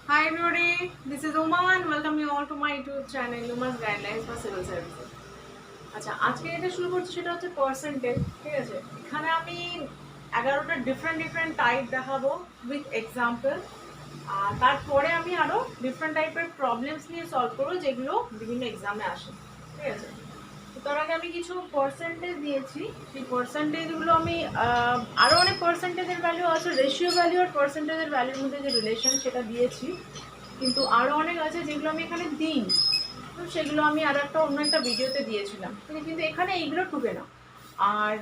Hi everybody, this is Uma and welcome you all to my YouTube channel Uma's Guidelines for Civil Services. আচ্ছা আজকে যেটা শুরু করছি সেটা হচ্ছে পার্সেন্টেজ, ঠিক আছে? এখানে আমি 11টা ডিফারেন্ট টাইপ দেখাবো উইথ এক্সাম্পল। আর তারপরে আমি আরো ডিফারেন্ট টাইপের প্রবলেমস নিয়ে সলভ করবো যেগুলো বিভিন্ন এক্সামে আসে, ঠিক আছে? তো তার আগে আমি কিছু পার্সেন্টেজ দিয়েছি, সেই পার্সেন্টেজগুলো আমি আরও অনেক পার্সেন্টেজের ভ্যালু আছে, রেশিও ভ্যালু আর পার্সেন্টেজের ভ্যালুর মধ্যে যে রিলেশন সেটা দিয়েছি, কিন্তু আরও অনেক আছে যেগুলো আমি এখানে দিই, তো সেগুলো আমি আর একটা অন্য একটা ভিডিওতে দিয়েছিলাম, কিন্তু এখানে এইগুলো ঢুকে না। আর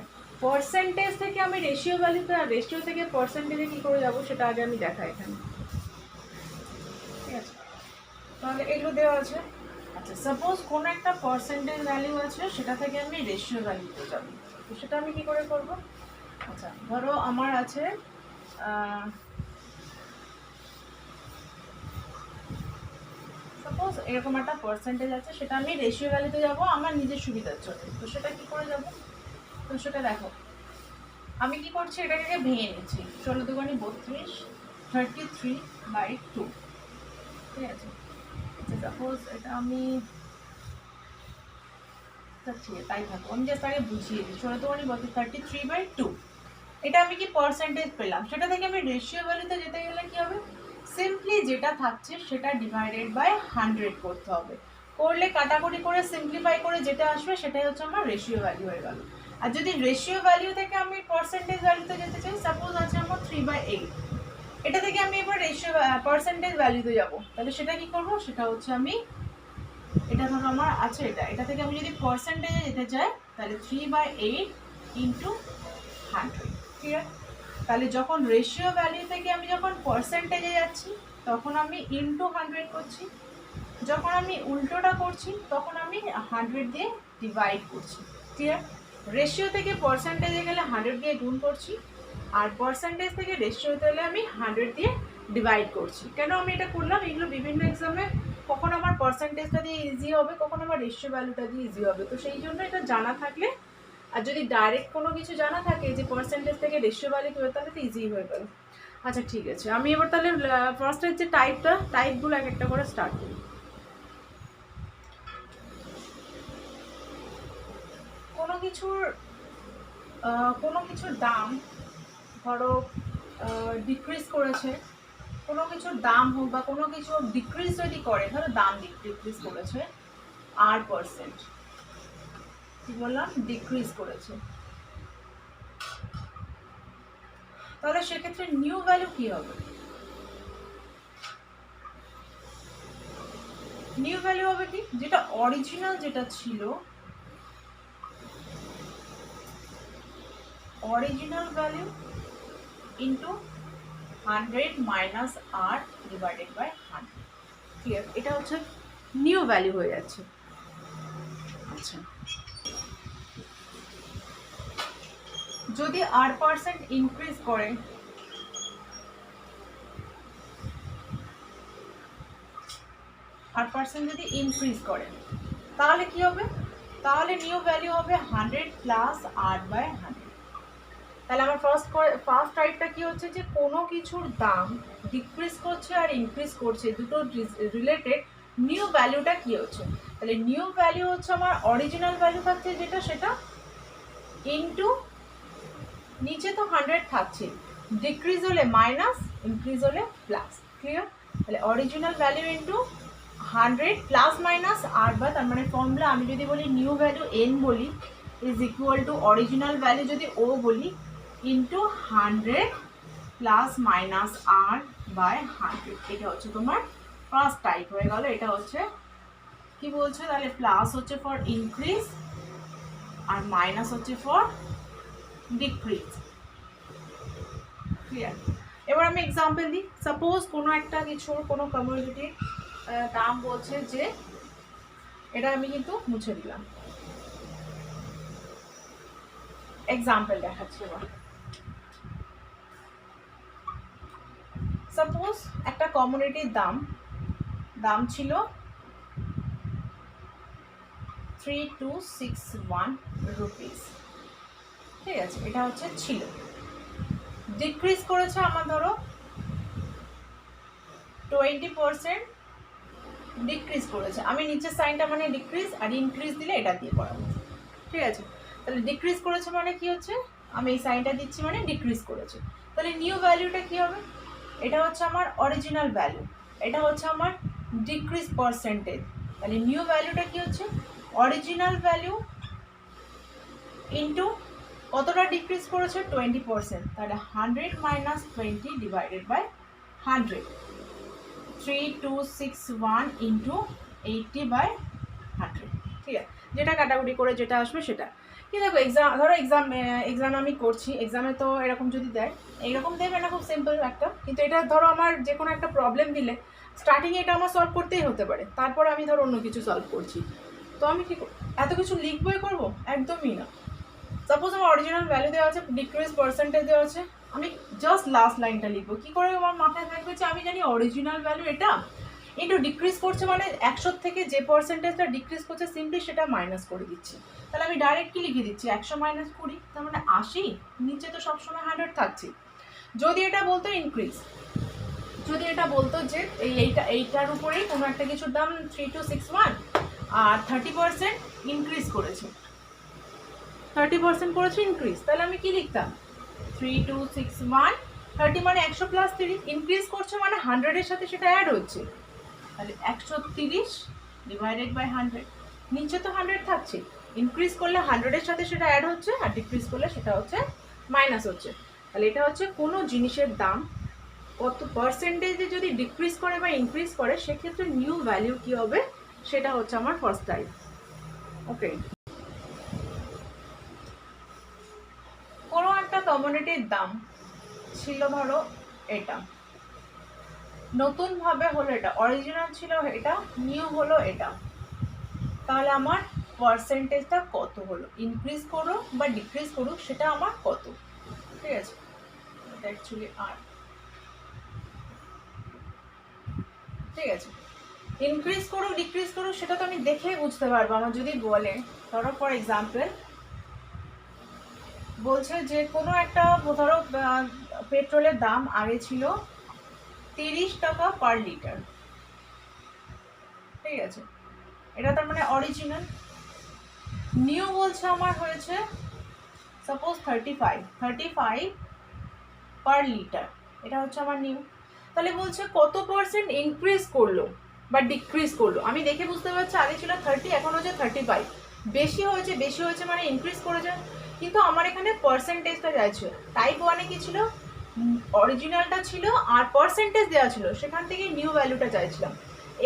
পার্সেন্টেজ থেকে আমি রেশিও ভ্যালুতে আর রেশিও থেকে পার্সেন্টেজে কী করে যাবো সেটা আগে আমি দেখাই এখানে, ঠিক আছে? তাহলে এগুলো দেওয়া আছে। আচ্ছা, সাপোজ কোনো একটা পার্সেন্টেজ ভ্যালু আছে, সেটা থেকে আমি রেশিও ভ্যালুতে যাবো, তো সেটা আমি কী করে করব? আচ্ছা, ধরো আমার আছে সাপোজ এরকম একটা পার্সেন্টেজ আছে, সেটা আমি রেশিও ভ্যালুতে যাব আমার নিজের সুবিধার জন্য। তো সেটা কী করে যাব? তো সেটা দেখো, আমি কি করছি, এটাকে ভেঙে নিচ্ছি। 16×2 = 33/2, ঠিক আছে? আচ্ছা, সাপোজ এটা আমি তাই থাকো, আমি জাস্ট আগে বুঝিয়ে দিই। 16×33/2, এটা আমি কি পার্সেন্টেজ পেলাম, সেটা থেকে আমি রেশিও ভ্যালুতে যেতে গেলে কি হবে? সিম্পলি যেটা থাকছে সেটা ডিভাইডেড বাই 100 করতে হবে। করলে কাটাকুটি করে সিম্পলিফাই করে যেটা আসবে সেটাই হচ্ছে আমার রেশিও ভ্যালু হয়ে গেল। আর যদি রেশিও ভ্যালু থেকে আমি পার্সেন্টেজ ভ্যালুতে যেতে চাই, সাপোজ আছে আমার 3/8, এটা থেকে আমি এবার রেশিও পার্সেন্টেজ ভ্যালুতে যাব, তাহলে সেটা কি করব? সেটা হচ্ছে আমি, এটা ধরো আমার আছে এটা থেকে আমি যদি পার্সেন্টেজে যেতে চাই, তাহলে 3/8 ইন্টু 100, ঠিক আছে? তাহলে যখন রেশিও ভ্যালু থেকে আমি যখন পার্সেন্টেজে যাচ্ছি তখন আমি ইন্টু 100 করছি, যখন আমি উল্টোটা করছি তখন আমি 100 দিয়ে ডিভাইড করছি, ঠিক আছে? রেশিও থেকে পার্সেন্টেজে গেলে 100 দিয়ে গুণ করছি, আর পার্সেন্টেজ থেকে রেশিওতে গেলে আমি 100 দিয়ে ডিভাইড করছি। কেন আমি এটা করলাম? এগুলো বিভিন্ন এক্সামে কখন আমার পার্সেন্টেজটা দিয়ে ইজি হবে, কখন আমার রেশিও ভ্যালুটা দিয়ে ইজি হবে, তো সেই জন্য এটা জানা থাকলে, আর যদি ডাইরেক্ট কোনো কিছু জানা থাকে যে পার্সেন্টেজ থেকে রেশিও ভ্যালু কী হবে, তাহলে তো ইজি হয়ে গেল। আচ্ছা, ঠিক আছে, আমি এবার তাহলে ফার্স্টের যে টাইপগুলো এক একটা করে স্টার্ট করি। কোনো কিছুর দাম ধরো ডিক্রিজ করেছে, কোনো কিছুর দাম হোক বা কোনো কিছু ডিক্রিজ যদি করে, ধরো দাম ডিক্রিজ করেছে R%, কি বললাম? ডিক্রিজ করেছে, তাহলে সেক্ষেত্রে নিউ ভ্যালু কি হবে? নিউ ভ্যালু হবে কি, যেটা অরিজিনাল যেটা ছিল, original value into 100 minus R divided by 100, clear? এটা হচ্ছে নিউ ভ্যালু হয়ে যাচ্ছে। আচ্ছা, যদি R% ইনক্রিজ করে, R% যদি ইনক্রিজ করে তাহলে কি হবে? তাহলে নিউ ভ্যালু হবে 100 প্লাস R/100। তাহলে আমার ফার্স্ট টাইপটা কি হচ্ছে, যে কোনো কিছুর দাম ডিক্রিজ করছে আর ইনক্রিজ করছে, দুটো রিলেটেড, নিউ ভ্যালুটা কি হচ্ছে? তাহলে নিউ ভ্যালু হচ্ছে আমার অরিজিনাল ভ্যালু থাকছে যেটা, সেটা ইনটু নিচে তো 100 থাকছে, ডিক্রিজ হলে মাইনাস, ইনক্রিজ হলে প্লাস, ক্লিয়ার? তাহলে original value into 100 plus minus R, বা তার মানে ফর্মুলা আমি যদি বলি নিউ ভ্যালু n বলি is equal to original value যদি ও বলি into 100 plus minus R by 100। এটা হচ্ছে তোমার ফার্স্ট টাইপ হয়ে গেল। এটা হচ্ছে কি বলছে, তাহলে প্লাস হচ্ছে ফর ইনক্রিজ আর মাইনাস হচ্ছে ফর ডিক্রিজ, ক্লিয়ার? এবার আমি এক্সাম্পল দিই। সাপোজ কোনো একটা কিছুর, কোনো কমোডিটির দাম বলছে যে, এটা আমি কিন্তু মুছে দিলাম, এক্সাম্পল দেখাচ্ছি এবার। সাপোজ একটা কমোডিটির দাম ছিল 3261 রুপিস, ঠিক আছে? এটা হচ্ছে ছিল, ডিক্রিজ করেছে আমার ধরো 20% ডিক্রিজ করেছে। আমি নিচের সাইনটা মানে ডিক্রিজ, আর ইনক্রিজ দিলে এটা দিয়ে করাবো, ঠিক আছে? তাহলে ডিক্রিজ করেছে মানে কি হচ্ছে, আমি এই সাইনটা দিচ্ছি মানে ডিক্রিজ করেছে। তাহলে নিউ ভ্যালুটা কি হবে, এটা হচ্ছে আমার অরিজিনাল ভ্যালু, এটা হচ্ছে আমার ডিক্রিজ পার্সেন্টেজ। তাহলে নিউ ভ্যালুটা কি হচ্ছে, অরিজিনাল ভ্যালু ইন্টু কতটা ডিক্রিজ করেছে, 20%। তাহলে 100 মাইনাস 20 ডিভাইডেড বাই 100, 3261 ইন্টু 80/100, ঠিক আছে? যেটা কাটাকুটি করে যেটা আসবে সেটা। কি দেখো এক্সাম, ধরো এক্সাম আমি করছি, এক্সামে তো এরকম যদি দেয়, এইরকম দেবে না, খুব সিম্পল একটা, কিন্তু এটা ধরো আমার যে কোনো একটা প্রবলেম দিলে স্টার্টিংয়ে এটা আমার সলভ করতেই হতে পারে, তারপর আমি ধরো অন্য কিছু সলভ করছি, তো আমি কি এত কিছু লিখবই করবো? একদমই না। সাপোজ আমার অরিজিনাল ভ্যালু দেওয়া আছে, ডিক্রিজ পার্সেন্টেজ দেওয়া আছে, আমি জাস্ট লাস্ট লাইনটা লিখবো। কী করে আমার মাথায় থাকবে যে আমি জানি অরিজিনাল ভ্যালু এটা, একটু ডিক্রিজ করছে মানে 100 থেকে যে পার্সেন্টেজটা ডিক্রিজ করছে সিম্পলি সেটা মাইনাস করে দিচ্ছি। তাহলে আমি ডাইরেক্ট কি লিখে দিচ্ছি, 100 মাইনাস 20, তার মানে 80, নিচে তো সবসময় 100 থাকছে। যদি এটা বলতো ইনক্রিজ, যদি এটা বলতো যে এইটার উপরেই কোনো একটা কিছুর দাম 3261 আর 30% ইনক্রিজ করেছে, 30% করেছে ইনক্রিজ, তাহলে আমি কি লিখতাম, 3261, 30 মানে 100 প্লাস 30, ইনক্রিজ করছে মানে 100-এর সাথে সেটা অ্যাড হচ্ছে, তাহলে 130 ডিভাইডেড বাই 100, নিচে তো 100 থাকছে, ইনক্রিজ করলে 100-এর সাথে সেটা অ্যাড হচ্ছে, আর ডিক্রিজ করলে সেটা হচ্ছে মাইনাস হচ্ছে। তাহলে এটা হচ্ছে কোনো জিনিসের দাম কত পার্সেন্টেজে যদি ডিক্রিজ করে বা ইনক্রিজ করে, সেক্ষেত্রে নিউ ভ্যালু কি হবে, সেটা হচ্ছে আমার ফার্স্ট টাইপ। ওকে, কোনো একটা কমোডিটির দাম ছিল ধরো এটা, নতুনভাবে হলো এটা, অরিজিনাল ছিল এটা, নিউ হলো এটা, তাহলে আমার পার্সেন্টেজটা কত হলো, ইনক্রিজ করুক বা ডিক্রিজ করুক সেটা আমার কত, ঠিক আছে? এটা অ্যাকচুয়ালি আর, ঠিক আছে, ইনক্রিজ করুক ডিক্রিজ করুক সেটা তো আমি দেখেই বুঝতে পারবো। আমার যদি বলে ধরো ফর এক্সাম্পল বলছে যে কোনো একটা ধরো পেট্রোলের দাম আগে ছিল 30 টাকা পার লিটার, ঠিক আছে? এটা তার মানে অরিজিনাল। নিউ বলছে আমার হয়েছে সাপোজ 35 পার লিটার, এটা হচ্ছে আমার নিউ। তাহলে বলছে কত পার্সেন্ট ইনক্রিজ করলো বা ডিক্রিজ করলো, আমি দেখে বুঝতে পারছি আগে ছিল 30, এখন হচ্ছে 35, বেশি হয়েছে, বেশি হয়েছে মানে ইনক্রিজ করেছে, কিন্তু আমার এখানে পার্সেন্টেজটা চাইছে। টাইপ 1-এ কি ছিল, অরিজিনালটা ছিল আর পার্সেন্টেজ দেওয়া ছিল, সেখান থেকে নিউ ভ্যালুটা চাইছিলাম।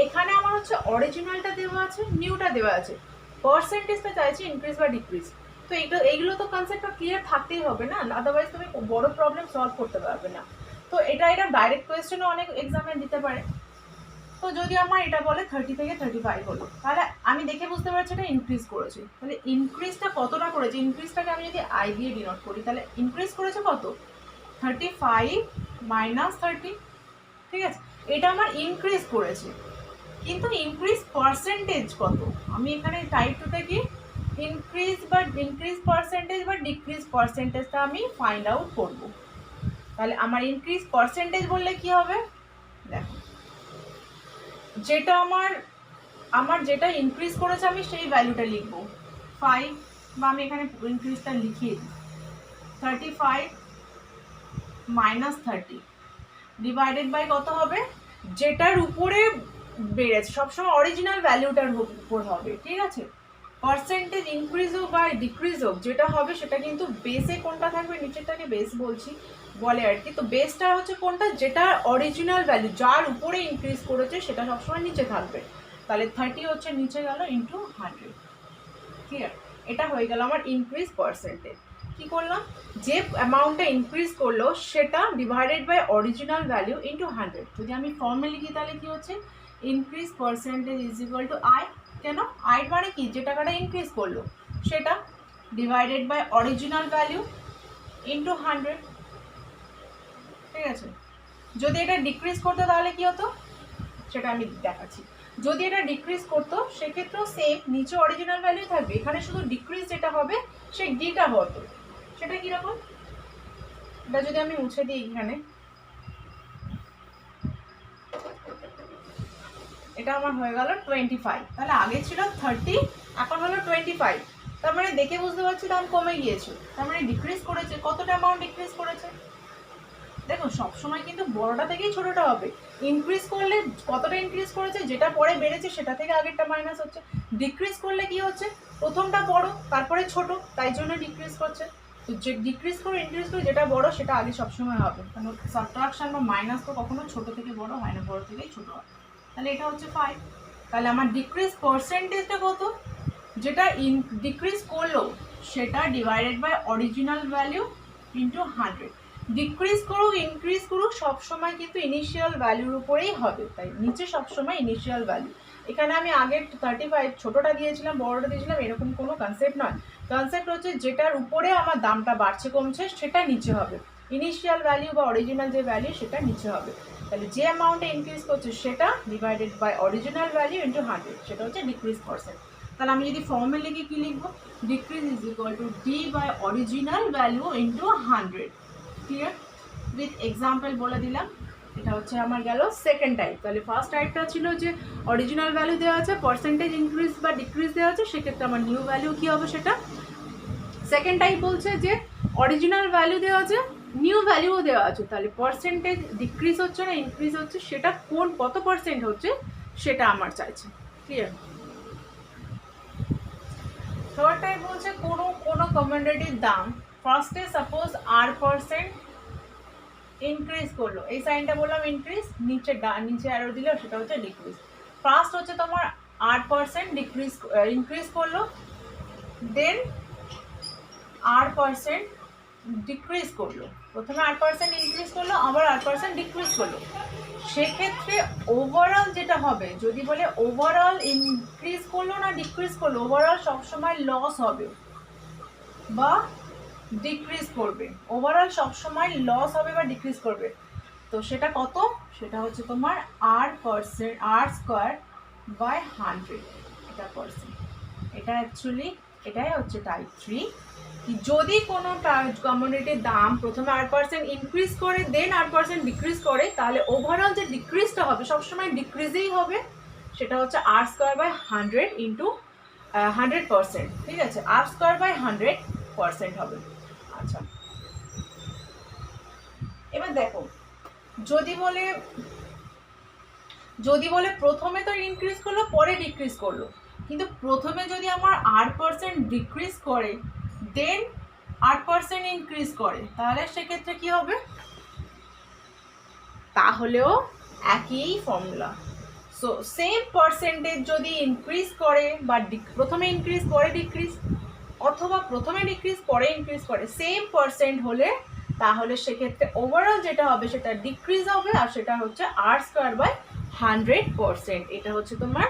এখানে আমার হচ্ছে অরিজিনালটা দেওয়া আছে, নিউটা দেওয়া আছে, পার্সেন্টেজটা চাইছি ইনক্রিজ বা ডিক্রিজ। তো এইগুলো তো কনসেপ্টটা ক্লিয়ার থাকতেই হবে না, আদারওয়াইজ তুমি বড় প্রবলেম সলভ করতে পারবে না। তো এটা ডাইরেক্ট কোয়েশ্চেনও অনেক এক্সামে দিতে পারে। তো যদি আমার এটা বলে 30 থেকে 35 হলো, তাহলে আমি দেখে বুঝতে পারছি এটা ইনক্রিজ করেছে। তাহলে ইনক্রিজটা কতটা করেছে, ইনক্রিজটাকে আমি যদি আই দিয়ে ডিনোট করি, তাহলে ইনক্রিজ করেছে কত, 35 মাইনাস 30, ঠিক আছে? এটা আমার ইনক্রিজ করেছে, কিন্তু ইনক্রিজ পার্সেন্টেজ কত, আমি এখানে টাইপ 2 কি ইনক্রিজ পার্সেন্টেজ বা ডিক্রিজ পার্সেন্টেজটা আমি ফাইন্ড আউট করব। তাহলে আমার ইনক্রিজ পার্সেন্টেজ বললে কি হবে, দেখো যেটা আমার যেটা ইনক্রিজ করেছে আমি সেই ভ্যালুটা লিখব 5, বা আমি এখানে ইনক্রিজটা লিখিয়ে দিই 35 মাইনাস 30 ডিভাইডেড বাই কত হবে, যেটার উপরে বেড়েছে, সবসময় অরিজিনাল ভ্যালুটার উপর হবে, ঠিক আছে? পার্সেন্টেজ ইনক্রিজ হোক বা ডিক্রিজ হোক, যেটা হবে সেটা কিন্তু বেসে কোনটা থাকবে, নিচেরটাকে বেস বলছি বলে আর কি। তো বেসটা হচ্ছে কোনটা, যেটা অরিজিনাল ভ্যালু, যার উপরে ইনক্রিজ করেছে সেটা সবসময় নিচে থাকবে। তাহলে 30 হচ্ছে নিচে গেল ইন্টু 100, ক্লিয়ার? এটা হয়ে গেল আমার ইনক্রিজ পার্সেন্টেজ। কি করলাম, যে অ্যামাউন্টটা ইনক্রিজ করলো সেটা divided by original value into 100। যদি আমি ফর্মে লিখি তাহলে কি হচ্ছে, increase percentage is equal to I. কেন, আই মানে কি, যে টাকাটা ইনক্রিজ করলো সেটা divided by original value into 100, ঠিক আছে? যদি এটা ডিক্রিজ করতো তাহলে কি হতো সেটা আমি দেখাচ্ছি। যদি এটা ডিক্রিজ করতো সেক্ষেত্রেও সেম, নিচে অরিজিনাল ভ্যালু থাকবে, এখানে শুধু ডিক্রিজ যেটা হবে সেই ডিটা হতো, সেটা কীরকম, এটা যদি আমি মুছে দিই এখানে, এটা আমার হয়ে গেল 25। তাহলে আগে ছিল 30, এখন হলো 25। তার মানে দেখে বুঝতে পারছি দাম কমে গিয়েছে, তার মানে ডিক্রিজ করেছে। কতটা অ্যামাউন্ট ডিক্রিজ করেছে? দেখো সবসময় কিন্তু বড়টা থেকেই ছোটটা হবে। ইনক্রিজ করলে কতটা ইনক্রিজ করেছে, যেটা পরে বেড়েছে সেটা থেকে আগেরটা মাইনাস হচ্ছে। ডিক্রিজ করলে কি হচ্ছে, প্রথমটা বড় তারপরে ছোট, তাই জন্য ডিক্রিজ করছে। তো যে ডিক্রিজ করে ইনক্রিজ করে যেটা বড় সেটা আগে সবসময় হবে, কারণ সাবট্রাকশন বা মাইনাস তো কখনো ছোট থেকে বড় হয় না, বড় থেকেই ছোট হয়। তাহলে এটা হচ্ছে 5। তাহলে আমার ডিক্রিজ পার্সেন্টেজটা কত, যেটা ডিক্রিজ করলো সেটা divided by original value into 100। Decrease করুক ইনক্রিজ করুক সবসময় কিন্তু ইনিশিয়াল ভ্যালুর উপরেই হবে, তাই নিচে সবসময় ইনিশিয়াল ভ্যালু। এখানে আমি আগে 35 ছোটোটা দিয়েছিলাম বড়টা দিয়েছিলাম এরকম কোনো কনসেপ্ট নয়। কনসেপ্ট হচ্ছে যেটার উপরে আমার দামটা বাড়ছে কমছে সেটা নিচে হবে, ইনিশিয়াল ভ্যালু বা অরিজিনাল যে ভ্যালু সেটা নিচে হবে। তাহলে যে অ্যামাউন্টে ইনক্রিজ করছে সেটা divided by original value into 100, সেটা হচ্ছে ডিক্রিজ পার্সেন্ট। তাহলে আমি যদি ফর্মে লিখে কী লিখবো, decrease is equal to D by original value into 100। Clear? With example বলে দিলাম। এটা হচ্ছে আমার গেল সেকেন্ড টাইপ। তাহলে ফার্স্ট টাইপটা ছিল যে অরিজিনাল ভ্যালু দেওয়া আছে, পার্সেন্টেজ ইনক্রিজ বা ডিক্রিজ দেওয়া আছে, সেক্ষেত্রে আমার নিউ ভ্যালু কী হবে সেটা। সেকেন্ড টাইপ বলছে যে অরিজিনাল ভ্যালু দেওয়া আছে, নিউ ভ্যালুও দেওয়া আছে, তাহলে পার্সেন্টেজ ডিক্রিজ হচ্ছে না ইনক্রিজ হচ্ছে সেটা কত পার্সেন্ট হচ্ছে সেটা আমার চাইছে। ক্লিয়ার? থার্ড টাইপ বলছে কোনো কমোডিটির দাম ফার্স্টে সাপোজ R% ইনক্রিজ করলো, এই সাইনটা বললাম ইনক্রিজ, নিচে অ্যারো দিলে সেটা হচ্ছে ডিক্রিজ। ফার্স্ট হচ্ছে তোমার R% ডিক্রিজ ইনক্রিজ করলো, দেন R% ডিক্রিজ করলো, প্রথমে R% ইনক্রিজ করলো আবার R% ডিক্রিজ করলো। সেক্ষেত্রে ওভারঅল যেটা হবে, যদি বলে ওভারঅল ইনক্রিজ করলো না ডিক্রিজ করলো, ওভারঅল সবসময় লস হবে বা ডিক্রিজ করবে, ওভারঅল সবসময় লস হবে বা ডিক্রিজ করবে। তো সেটা কত, সেটা হচ্ছে তোমার R² বাই 100, এটা পার্সেন্ট। এটা অ্যাকচুয়ালি এটাই হচ্ছে টাইপ 3। যদি কোনো কমোডিটির দাম প্রথমে R% ইনক্রিজ করে দেন R% ডিক্রিজ করে, তাহলে ওভারঅল যে ডিক্রিজটা হবে সবসময় ডিক্রিজেই হবে, সেটা হচ্ছে R² বাই 100 ইন্টু 100%। ঠিক আছে, R² বাই 100% হবে। আচ্ছা, এবার দেখো যদি বলে প্রথমে তো ইনক্রিজ করলো পরে ডিক্রিজ করলো, কিন্তু প্রথমে যদি আমার R% ডিক্রিজ করে দেন R% ইনক্রিজ করে, তাহলে সেক্ষেত্রে কি হবে, তাহলেও একই ফর্মুলা। সো সেম পার্সেন্টেজ যদি ইনক্রিজ করে বা প্রথমে ইনক্রিজ পরে ডিক্রিজ, অথবা প্রথমে ডিক্রিজ পরে ইনক্রিজ করে, সেম পার্সেন্ট হলে তাহলে সেক্ষেত্রে ওভারঅল যেটা হবে সেটা ডিক্রিজ হবে, আর সেটা হচ্ছে R² বাই 100%। এটা হচ্ছে তোমার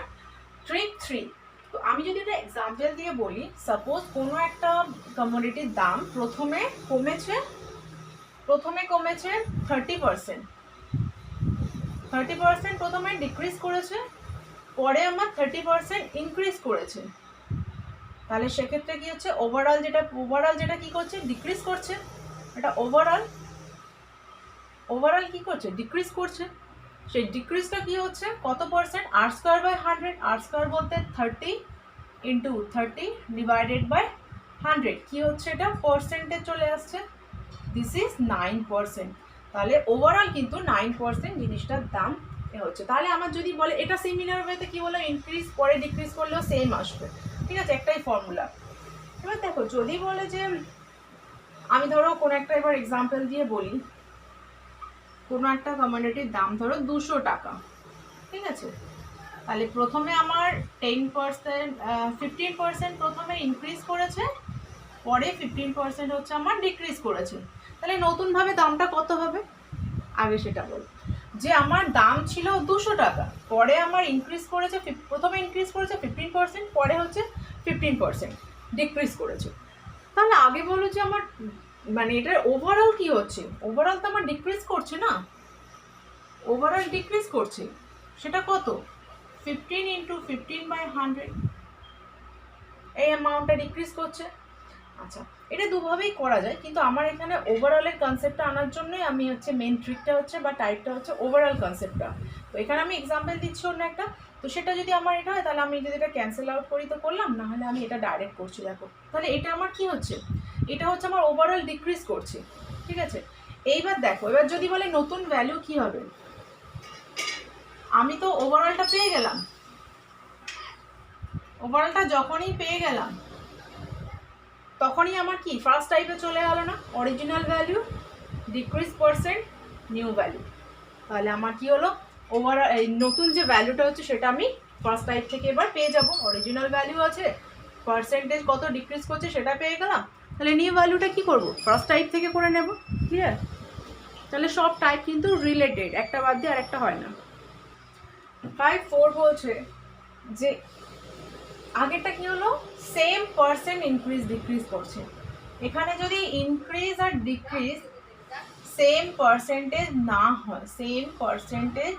ট্রিক 3। তো আমি যদি একটা এক্সাম্পল দিয়ে বলি, সাপোজ কোনো একটা কমোডিটির দাম প্রথমে কমেছে 30%, 30% প্রথমে ডিক্রিজ করেছে, পরে আমার 30% ইনক্রিজ করেছে, তাহলে সেক্ষেত্রে কি হচ্ছে, ওভারঅল যেটা কি করছে, ডিক্রিজ করছে। এটা ওভারঅল কি করছে, ডিক্রিজ করছে। সেই ডিক্রিজটা কি হচ্ছে, কত পার্সেন্ট, R² বাই 100, R² বলতে 30 ইন্টু 30 ডিভাইডেড বাই 100, কি হচ্ছে এটা পার্সেন্টে চলে আসছে, দিস ইজ 9%। তাহলে ওভারঅল কিন্তু 9% জিনিসটার দাম হচ্ছে। তাহলে আমার যদি বলে এটা সিমিলার ওয়েতে কি বলে, ইনক্রিজ পরে ডিক্রিজ করলেও সেম আসবে। ঠিক আছে, একটাই ফর্মুলা। এবার দেখো যদি বলে যে আমি ধরো কোনো একটা এবার এক্সাম্পল দিয়ে বলি, কোনো একটা কমোডিটির দাম ধরো 200 টাকা। ঠিক আছে, তাহলে প্রথমে আমার 15% প্রথমে ইনক্রিজ করেছে, পরে 15% হচ্ছে আমার ডিক্রিজ করেছে। তাহলে নতুনভাবে দামটা কত হবে, আগে সেটা বল। যে আমার দাম ছিল 200 টাকা, পরে আমার ইনক্রিজ করেছে, প্রথমে ইনক্রিজ করেছে 15%, পরে হচ্ছে 15% ডিক্রিজ করেছে। তাহলে আগে বলো যে আমার মানে এটার ওভারঅল কি হচ্ছে, ওভারঅল তো আমার ডিক্রিজ করছে না, ওভারঅল ডিক্রিজ করছে, সেটা কত, 15 ইন্টু 15 বাই 100, এই অ্যামাউন্টটা ডিক্রিজ করছে। আচ্ছা, এটা দুভাবেই করা যায়, কিন্তু আমার এখানে ওভারঅলের কনসেপ্টটা আনার জন্যই আমি হচ্ছে মেন ট্রিকটা হচ্ছে বা টাইপটা হচ্ছে ওভারঅল কনসেপ্টটা। তো এখানে আমি এক্সাম্পল দিচ্ছি অন্য একটা, তো সেটা যদি আমার এটা হয় তাহলে আমি যদি এটা ক্যান্সেল আউট করি তো করলাম, না হলে আমি এটা ডাইরেক্ট করছি। দেখো তাহলে এটা আমার কি হচ্ছে, এটা হচ্ছে আমার ওভারঅল ডিক্রিজ করছে, ঠিক আছে। এইবার দেখো, এবার যদি বলে নতুন ভ্যালু কি হবে, আমি তো ওভারঅলটা পেয়ে গেলাম, ওভারঅলটা যখনই পেয়ে গেলাম তখনই আমার কি ফার্স্ট টাইপে চলে গেল না, original value decrease percent new value. তাহলে আমার কি হলো, ওভারঅল এই নতুন যে ভ্যালুটা হচ্ছে সেটা আমি ফার্স্ট টাইপ থেকে এবার পেয়ে যাব। অরিজিনাল ভ্যালু আছে, পার্সেন্টেজ কত ডিক্রিজ করছে সেটা পেয়ে গেলাম, তাহলে নিউ ভ্যালুটা কি করব, ফার্স্ট টাইপ থেকে করে নেব। ক্লিয়ার? তাহলে সব টাইপ কিন্তু রিলেটেড, একটা বাদ দিয়ে আর একটা হয় না। 5.4 বলছে যে আগেরটা কি হলো, সেম পার্সেন্ট ইনক্রিজ ডিক্রিজ করছে, এখানে যদি ইনক্রিজ আর ডিক্রিজ সেম পার্সেন্টেজ না হয়, সেম পার্সেন্টেজ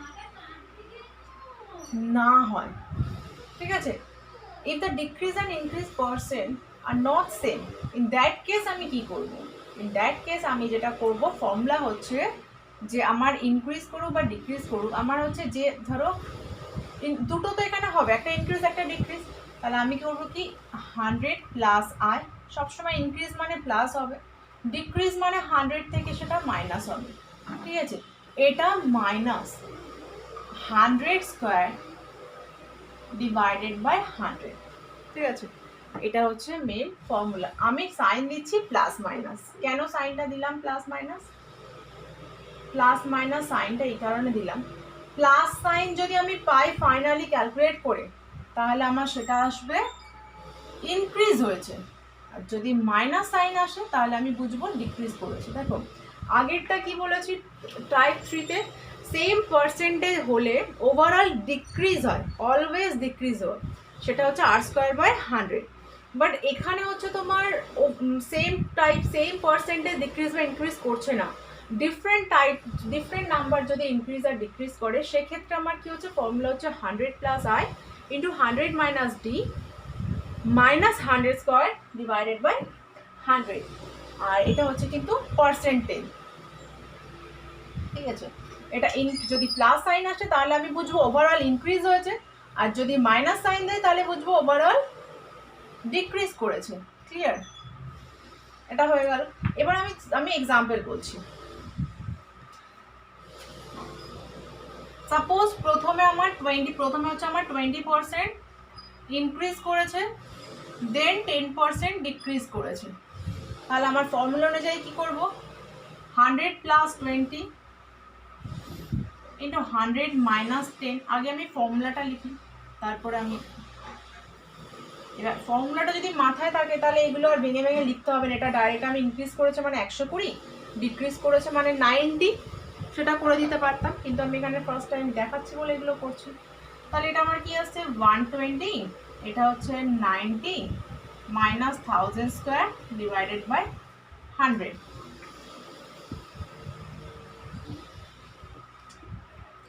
না হয়, ঠিক আছে, if the decrease and increase percent are not same, in that case আমি কি করব, ইন দ্যাট কেস আমি যেটা করব, ফর্মুলা হচ্ছে যে আমার ইনক্রিজ করুক বা ডিক্রিজ করুক, আমার হচ্ছে যে ধরো দুটো তো এখানে হবে, একটা ইনক্রিজ একটা ডিক্রিজ, তাহলে আমি করবো কি 100 প্লাস আই, সবসময় ইনক্রিজ মানে প্লাস হবে, ডিক্রিজ মানে 100 থেকে সেটা মাইনাস হবে, ঠিক আছে। এটা মাইনাস 100 স্কোয়ার ডিভাইডেড বাই 100, ঠিক আছে। এটা হচ্ছে মেন ফর্মুলা। আমি সাইন দিচ্ছি প্লাস মাইনাস, কেন সাইনটা দিলাম প্লাস মাইনাস, প্লাস মাইনাস সাইনটা এই কারণে দিলাম, প্লাস সাইন যদি আমি পাই ফাইনালি ক্যালকুলেট করে তাহলে আমার সেটা আসবে ইনক্রিজ হয়েছে, আর যদি মাইনাস সাইন আসে তাহলে আমি বুঝবো ডিক্রিজ করেছে। দেখো আগেরটা কি বলেছি, টাইপ 3তে সেম পার্সেন্টেজ হলে ওভারঅল ডিক্রিজ হয়, অলওয়েজ ডিক্রিজ হয়, সেটা হচ্ছে আর স্কোয়ার বাই 100। বাট এখানে হচ্ছে তোমার same type same percentage decrease বা ইনক্রিজ করছে না, ডিফারেন্ট টাইপ ডিফারেন্ট নাম্বার যদি ইনক্রিজ আর ডিক্রিজ করে সেক্ষেত্রে আমার কি হচ্ছে, ফর্মুলা হচ্ছে 100 plus I into 100 minus D minus 100 square divided by 100, আর এটা হচ্ছে কিন্তু পার্সেন্টেজ, ঠিক আছে। এটা যদি প্লাস সাইন আসে তাহলে আমি বুঝবো ওভারঅল ইনক্রিজ হয়েছে, আর যদি মাইনাস সাইন দেয় তাহলে বুঝবো ওভারঅল ডিক্রিজ করেছে। ক্লিয়ার? এটা হয়ে গেল। এবার আমি এক্সাম্পল বলছি। সাপোজ প্রথমে হচ্ছে আমার 20% ইনক্রিজ করেছে, দেন 10% ডিক্রিজ করেছে, তাহলে আমার ফর্মুলা অনুযায়ী কী করব, 100 প্লাস 20 ইন্টু 100 মাইনাস 10। আগে আমি ফর্মুলাটা লিখি, তারপরে আমি এবার ফর্মুলাটা যদি মাথায় থাকে তাহলে এগুলো আর ভেঙে ভেঙে লিখতে হবে না, এটা ডাইরেক্ট আমি ইনক্রিজ করেছে মানে 120, ডিক্রিজ করেছে মানে 90, সেটা করে দিতে পারতাম, কিন্তু আমি এখানে ফার্স্ট টাইম দেখাচ্ছি বলে এগুলো করছি। তাহলে এটা আমার কি আসছে 120, এটা হচ্ছে 90 মাইনাস 1000 স্কোয়ার ডিভাইডেড বাই 100।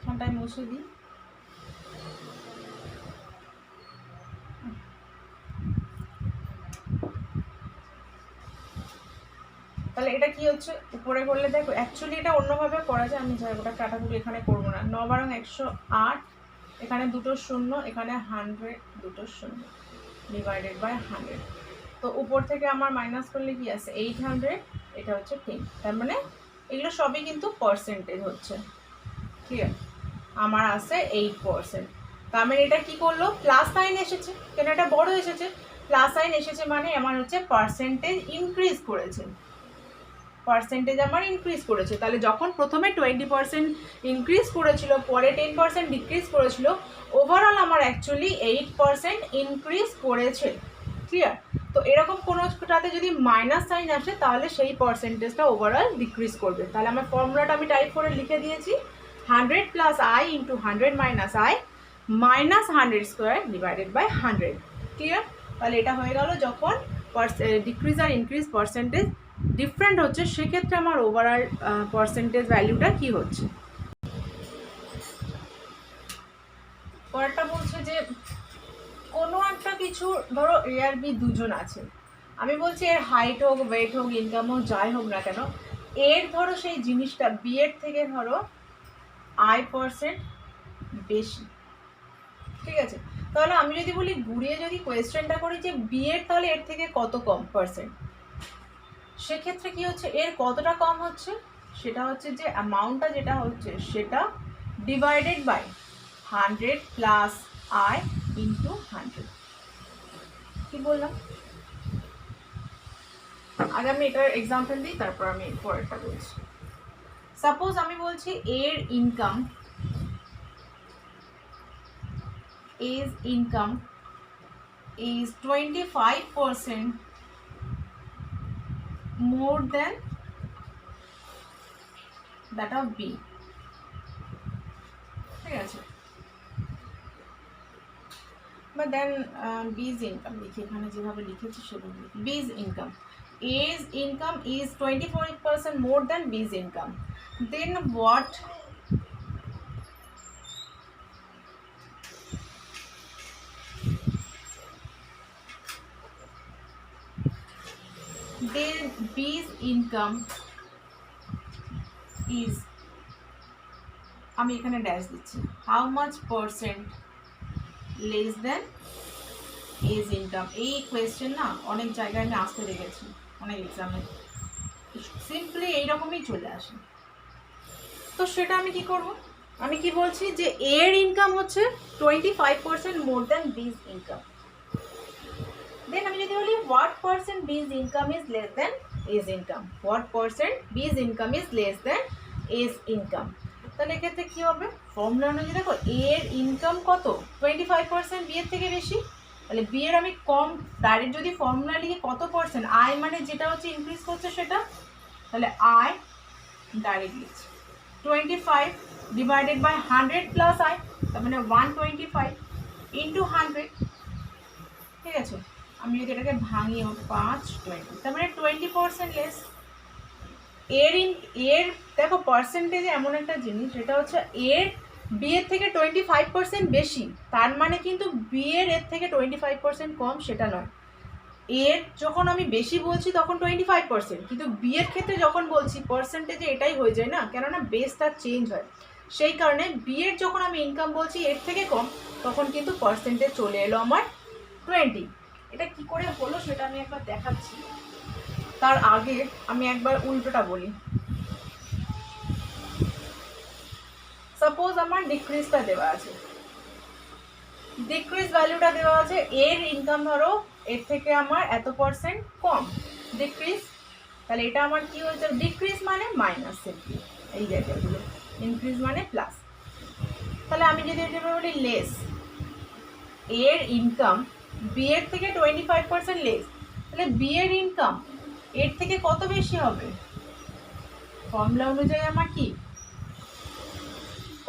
এখানটায় মুছে দিই। তাহলে এটা কি হচ্ছে, উপরে করলে দেখো অ্যাকচুয়ালি এটা অন্যভাবে করা যায়, আমি যাই ওটা কাটাকুটি এখানে করবো না। 9 বারং 108, এখানে দুটো শূন্য, এখানে 100 দুটো শূন্য ডিভাইডেড বাই 100। তো উপর থেকে আমার মাইনাস করলে কি আছে 800, এটা হচ্ছে 10, তার মানে এগুলো সবই কিন্তু পার্সেন্টেজ হচ্ছে। ঠিক আছে, আমার আছে 8%। তার মানে এটা কি করলো, প্লাস সাইন এসেছে, কেন এটা বড় এসেছে, প্লাস সাইন এসেছে মানে আমার হচ্ছে পার্সেন্টেজ ইনক্রিজ করেছে, পার্সেন্টেজ আমার ইনক্রিজ করেছে। তাহলে যখন প্রথমে 20% ইনক্রিজ করেছিল, পরে 10% ডিক্রিজ করেছিল, ওভারঅল আমার অ্যাকচুয়ালি 8% ইনক্রিজ করেছে। ক্লিয়ার? তো এরকম কোনোটাতে যদি মাইনাস সাইন আসে তাহলে সেই পার্সেন্টেজটা ওভারঅল ডিক্রিজ করবে। তাহলে আমার ফর্মুলাটা আমি টাইপ করে লিখে দিয়েছি, 100 plus I into 100 minus I minus 100 square divided by 100। Clear? তাহলে এটা হয়ে গেল যখন ডিক্রিজ আর ইনক্রিজ পার্সেন্টেজ ডিফারেন্ট হচ্ছে, সেক্ষেত্রে আমার ওভারঅল পার্সেন্টেজ ভ্যালুটা কি হচ্ছে। পরেরটা বলছে যে কোনো একটা কিছু ধরো এ আর বি দুজন আছে, আমি বলছি এর হাইট হোক, ওয়েট হোক, ইনকাম হোক, যাই হোক না কেন, এর ধরো সেই জিনিসটা বি এর থেকে ধরো আই পার্সেন্ট বেশি, ঠিক আছে? তাহলে আমি যদি বলি ঘুরিয়ে যদি কোয়েশ্চেনটা করি যে বি এর তাহলে এর থেকে কত কম পার্সেন্ট, সেক্ষেত্রে কি হচ্ছে, এর কতটা কম হচ্ছে, সেটা হচ্ছে যে অ্যামাউন্টটা যেটা হচ্ছে সেটা divided by 100 plus I into 100। কি বললাম? আগে আমি এটার এক্সাম্পল দিই, তারপর আমি পরেরটা বলছি। সাপোজ আমি বলছি এর income is 25% more than that of B, ঠিক আছে? বা দেন B's ইনকাম লিখি, এখানে যেভাবে লিখেছি সেভাবে লিখি। B's income, A's income is 24% more than B's income, then what then B's income is, আমি এখানে ড্যাশ দিচ্ছি, how much percent less than A's income। এই কোয়েশ্চেন না অনেক জায়গায় আমি আসতে দেখেছি, অনেক এক্সামে সিম্পলি এইরকমই চলে আসে। তো সেটা আমি কি করব, আমি কি বলছি যে এর ইনকাম হচ্ছে 25% মোর দ্যান বিজ ইনকাম, দেন আমি যদি বলি what percent B's income is less than A's income, what percent B's income is less than A's income, তাহলে এক্ষেত্রে কী হবে, ফর্মুলা অনুযায়ী দেখো এর ইনকাম কত 25% বি এর থেকে বেশি, তাহলে বি এর আমি কম, ডাইরেক্ট যদি ফর্মুলা লিখে কত পার্সেন্ট, আই মানে যেটা হচ্ছে ইনক্রিজ করছে সেটা, তাহলে আই ডাইরেক্ট লিখছি 25 ডিভাইডেড বাই 100 প্লাস আই, তার মানে 125 ইন্টু 100, ঠিক আছে? আমি যদি এটাকে ভাঙিও 520, তার মানে 20% লেস। এর দেখো পার্সেন্টেজ এমন একটা জিনিস, যেটা হচ্ছে এর বি এর থেকে 25% বেশি, তার মানে কিন্তু বি এর থেকে 25% কম সেটা নয়। এর যখন আমি বেশি বলছি তখন 25%, কিন্তু বি এর ক্ষেত্রে যখন বলছি পার্সেন্টেজে এটাই হয়ে যায় না, কেননা বেসটা চেঞ্জ হয়, সেই কারণে বি এর যখন আমি ইনকাম বলছি এর থেকে কম, তখন কিন্তু পার্সেন্টেজ চলে এলো আমার 20। এটা কি করে হলো সেটা আমি একবার দেখাচ্ছি, তার আগে আমি একবার উল্টোটা বলি। সাপোজ আমার ডিক্রিজটা দেওয়া আছে, ডিক্রিজ ভ্যালুটা দেওয়া আছে, এর ইনকাম ধরো এর থেকে আমার এত পার্সেন্ট কম, ডিক্রিজ, তাহলে এটা আমার কি হয়েছে, ডিক্রিজ মানে মাইনাস, সিম্পলি এই জায়গাগুলো, ইনক্রিজ মানে প্লাস। তাহলে আমি যদি এটা বলি লেস, এর ইনকাম বি এর থেকে 25% লেস, তাহলে বি এর ইনকাম এর থেকে কত বেশি হবে, ফর্মুলা অনুযায়ী আমার কি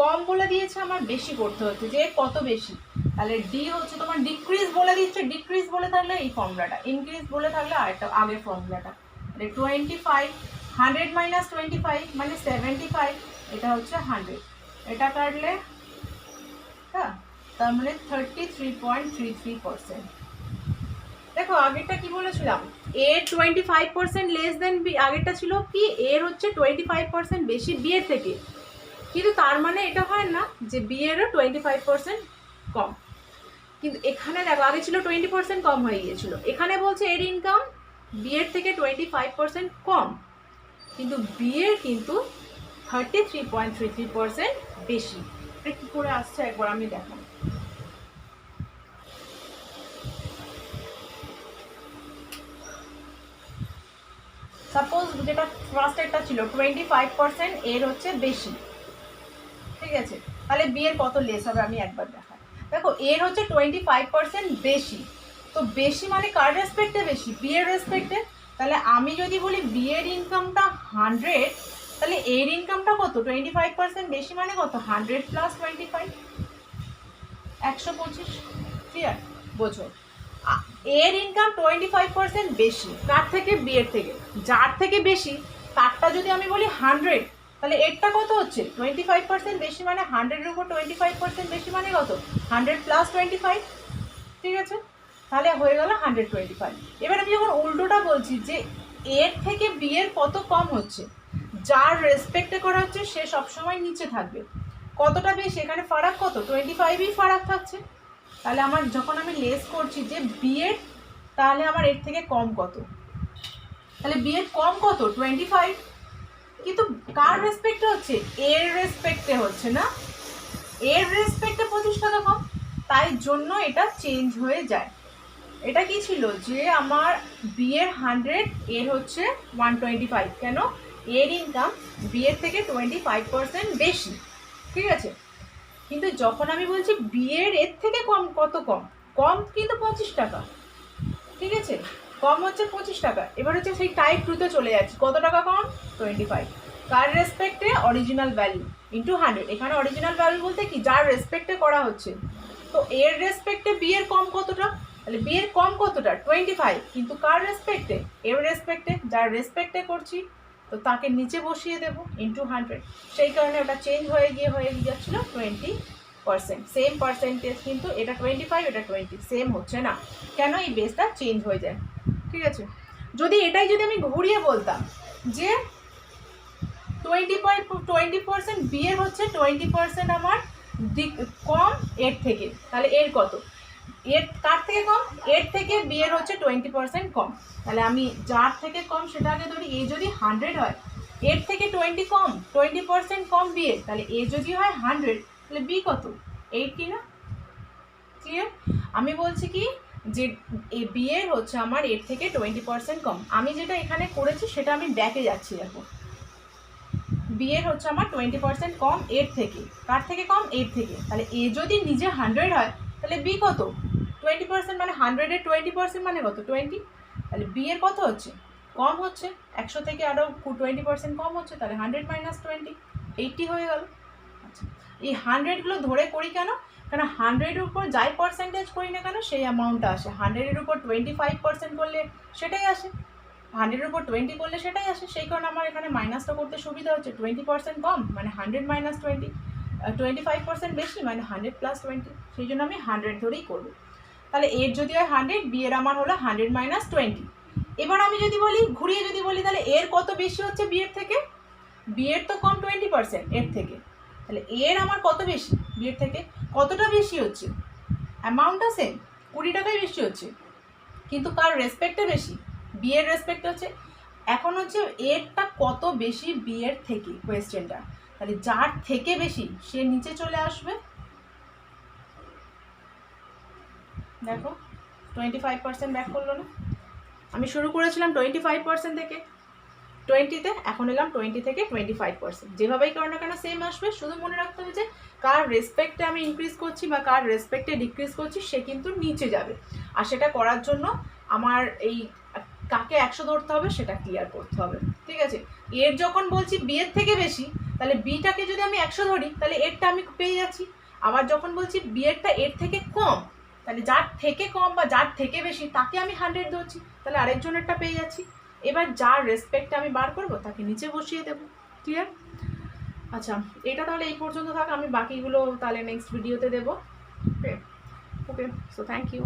কম বলে দিয়েছে, আমার বেশি করতে হচ্ছে, যে কত বেশি, তাহলে ডি হচ্ছে তোমার ডিক্রিজ বলে দিচ্ছে, ডিক্রিজ বলে থাকলে এই ফর্মুলাটা, ইনক্রিজ বলে থাকলে আরেকটা আগের ফর্মুলাটা, তাহলে 25 100 মাইনাস 25 মানে 75, এটা হচ্ছে 100, এটা কাটলে হ্যাঁ, তার মানে 33.33%। দেখো আগেরটা কি বলেছিলাম, এর 25% লেস দেন বি, আগেরটা ছিল কি এর হচ্ছে 25% বেশি বি এর থেকে, কিন্তু তার মানে এটা হয় না যে বি এরও 25% কম, কিন্তু এখানে দেখো আগে ছিল 20% কম হয়ে গিয়েছিল, এখানে বলছে এর ইনকাম বি এর থেকে 25% কম, কিন্তু বি এর কিন্তু 33.33% বেশি। এটা কী করে আসছে একবার আমি দেখাই। সাপোজ যেটা ফার্স্ট একটা ছিল 25% এর হচ্ছে বেশি, ঠিক আছে? তাহলে বি এর কত লেস হবে আমি একবার দেখাই। দেখো এর হচ্ছে 25% বেশি, তো বেশি মানে কার রেসপেক্টে বেশি, বি এর রেসপেক্টে, তাহলে আমি যদি বলি বি এর ইনকামটা 100, তাহলে এর ইনকামটা কত 25% বেশি মানে কত 100 প্লাস 25, 125, ক্লিয়ার? বোঝো, এর ইনকাম 25% বেশি কার থেকে, বি এর থেকে, যার থেকে বেশি তারটা যদি আমি বলি 100, তাহলে এরটা কত হচ্ছে 25% বেশি মানে 100-এর উপর 25% বেশি মানে কত 100 প্লাস 25, ঠিক আছে? তাহলে হয়ে গেল 125। এবার আমি যখন উল্টোটা বলছি যে এর থেকে বি এর কত কম হচ্ছে, যার রেসপেক্টে করা হচ্ছে সে সবসময় নিচে থাকবে। কতটা বেশি, এখানে ফারাক কত, 25ই ফারাক থাকছে। তাহলে আমার যখন আমি লেস করছি যে বি এর, তাহলে আমার এর থেকে কম কত, তাহলে বি এর কম কত 25, কিন্তু কার রেসপেক্টে হচ্ছে, এর রেসপেক্টে হচ্ছে না, এর রেসপেক্টে 25 টাকা কম, তাই জন্য এটা চেঞ্জ হয়ে যায়। এটা কি ছিল যে আমার বি এর 100, এর হচ্ছে 125, কেন, এর ইনকাম বি এর থেকে 25% বেশি, ঠিক আছে। কিন্তু যখন আমি বলছি বি এর থেকে কম, কত কম, কম কিন্তু 25 টাকা, ঠিক আছে, কম হচ্ছে 25 টাকা। এবার হচ্ছে সেই টাইপ 2তে চলে যাচ্ছে, কত টাকা কম, 25। কার রেসপেক্টে, অরিজিনাল ভ্যালু ইন্টু 100। এখানে অরিজিনাল ভ্যালু বলতে কি, যার রেসপেক্টে করা হচ্ছে, তো এর রেসপেক্টে বি এর কম কতটা, তাহলে বি এর কম কতটা 25, কিন্তু কার রেসপেক্টে, এর রেসপেক্টে, যার রেসপেক্টে করছি তো তাকে নিচে বসিয়ে দেবো ইন্টু 100। সেই কারণে ওটা চেঞ্জ হয়ে যাচ্ছিলো 20%। সেম পার্সেন্টেজ, কিন্তু এটা 25, এটা 20, সেম হচ্ছে না, কেন, এই বেসটা চেঞ্জ হয়ে যায়, ঠিক আছে। যদি এটাই যদি আমি ঘুরিয়ে বলতাম যে 20% বি এর হচ্ছে 20% আমার কম এর থেকে, তাহলে এর কত, এর কার থেকে কম, এর থেকে বি এর হচ্ছে 20% কম। তাহলে আমি যার থেকে কম সেটা আগে ধরি, এ যদি 100 হয়, এর থেকে 20 কম, 20% কম বি এর, তাহলে এ যদি হয় 100, তাহলে বি কত, 80 না, ক্লিয়ার। আমি বলছি কি যে বি এর হচ্ছে আমার এর থেকে 20% কম। আমি যেটা এখানে করেছি সেটা আমি ব্যাকে যাচ্ছি, দেখো বি এর হচ্ছে আমার 20% কম এর থেকে, কার থেকে কম, এর থেকে, তাহলে এ যদি নিজে 100 হয় তাহলে বি কত, 20%, মানে 100-এর 20% মানে কত, 20। তাহলে বি এর কত হচ্ছে, কম হচ্ছে, 100 থেকে আরও 20% কম হচ্ছে, তাহলে 100 মাইনাস 20, 80 হয়ে গেল। আচ্ছা, এই 100গুলো ধরে করি কেন, কারণ 100-এর উপর যাই পার্সেন্টেজ করি না কেন সেই অ্যামাউন্টটা আসে। 100-এর উপর 25% করলে সেটাই আসে, 100-এর উপর 20 করলে সেটাই আসে। সেই কারণে আমার এখানে মাইনাসটা করতে সুবিধা হচ্ছে, 20% কম মানে 100 মাইনাস 20, 25% বেশি মানে 100 প্লাস 20, সেই জন্য আমি 100 ধরেই করবো। তাহলে এর যদি হয় 100, বি এর আমার হলো 100 মাইনাস 20। এবার আমি যদি বলি, ঘুরিয়ে যদি বলি, তাহলে এর কত বেশি হচ্ছে বি এর থেকে, বি এর তো কম 20% এর থেকে, তাহলে এর আমার কত বেশি, বি এর থেকে কতটা বেশি হচ্ছে, অ্যামাউন্টটা সেম, 20 টাকাই বেশি হচ্ছে, কিন্তু কার রেসপেক্টে বেশি, বি এর রেসপেক্ট হচ্ছে। এখন হচ্ছে এরটা কত বেশি বি এর থেকে কোয়েশ্চেনটা, তাহলে যার থেকে বেশি সে নিচে চলে আসবে। দেখো 25% ব্যাক করলো না, আমি শুরু করেছিলাম 25% থেকে 20-তে, এখন এলাম 20 থেকে 25%। যেভাবেই করো না কেন সেম আসবে, শুধু মনে রাখতে হবে যে কার রেসপেক্টে আমি ইনক্রিজ করছি বা কার রেসপেক্টে ডিক্রিজ করছি সে কিন্তু নিচে যাবে। আর সেটা করার জন্য আমার এই কাকে 100 ধরতে হবে সেটা ক্লিয়ার করতে হবে, ঠিক আছে। এর যখন বলছি বি এর থেকে বেশি, তাহলে বিটাকে যদি আমি 100 ধরি তাহলে এরটা আমি পেয়ে যাচ্ছি। আবার যখন বলছি বি এরটা এর থেকে কম, তাহলে যার থেকে কম বা যার থেকে বেশি তাকে আমি 100 ধরছি, তাহলে আরেকজনেরটা পেয়ে যাচ্ছি। এবার যার রেসপেক্টে আমি বার করবো তাকে নিচে বসিয়ে দেবো, ক্লিয়ার। আচ্ছা, এটা তাহলে এই পর্যন্ত থাক, আমি বাকিগুলো তাহলে নেক্সট ভিডিওতে দেবো। ওকে, সো থ্যাংক ইউ।